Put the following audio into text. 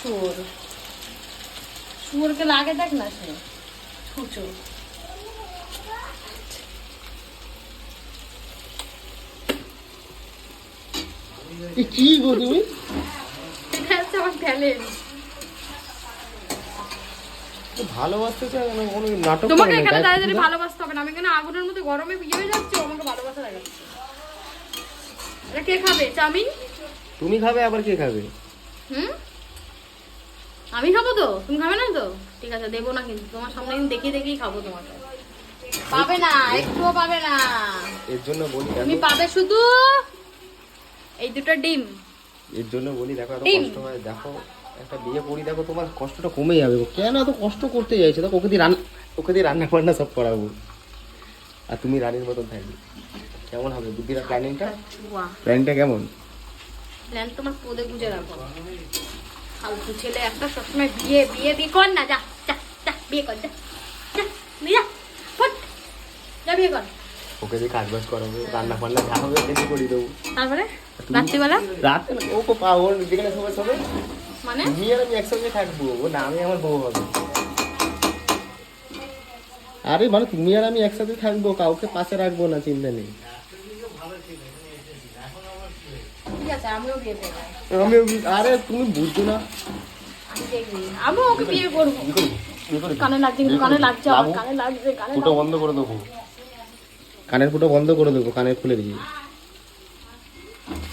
শুয়োর, শুয়োরকে লাগে দেখ না সে ছুঁচো। কি গো তুমি? এটা হচ্ছে আমার ট্যালেন্ট। ভালোবাসতে চাই না, কোনো নাটক তোমাকে করে না, এখানে গায়ে দাঁড়িয়ে দাঁড়িয়ে পুরো- ভালোবাসতে হবে না। আমি এখানে আগুনের মধ্যে গরমে বিয়ে হয়ে যাচ্ছে, ও আমাকে ভালোবাসা দেখাচ্ছে। এটা কে খাবে? চাউমিন তুমি খাবে আবার কে খাবে? আমি খাবো তো, তুমি খাবে না তো? ঠিক আছে, দেবো না কিন্তু তোমার সামনে কিন্তু দেখিয়ে দেখিয়ে খাবো তোমাকে। পাবে না, একটুও পাবে না। এর জন্য বলি তুমি দেখো, পাবে শুধু এই দুটো ডিম। এর জন্য বলি দেখো এত ডিম। কষ্ট হয়, দেখো একটা বিয়ে করি, দেখো তোমার কষ্টটা কমে যাবে। কেন এত কষ্ট করতে চাইছো? দেখো ওকে দিয়ে রান্না বান্না সব করাবো, আর তুমি রানীর মতন থাকবে। কেমন হবে বুদ্ধিটা? প্ল্যানিংটা কেমন? প্ল্যান তোমার পদে গুজে রাখো। ফালতু ছেলে একটা, সবসময় বিয়ে বিয়ে বিয়ে কর না। যা যা যা বিয়ে কর, যা যা যা ফট, যা বিয়ে কর। ওকে দিয়ে কাজ বাজ করাবো, রান্না বান্না যা হবে ওকে দিয়ে করে দেবো। তারপরে রাত্রিবেলা রাতে না, ও ওর যেখানে সবাই সবে মানে তুমি আর আমি একসঙ্গে থাকবো, ও না আমি আমার বউ হবে। আরে মানে তুমি আর আমি একসাথে থাকবো, কাউকে পাশে রাখবো না, চিন্তা নেই। ঠিক আছে, আমিও বিয়ে করবো। আরে তুমি বুঝছো না। আমি দেখবি, আমিও ওকে বিয়ে করবো। কানে লাগছে কিন্তু, কানে লাগছে আমার, কানে লাগছে, কানে ফুটো বন্ধ করে দেবো, কানের ফুটো বন্ধ করে দেবো, কানের খুলে দিই।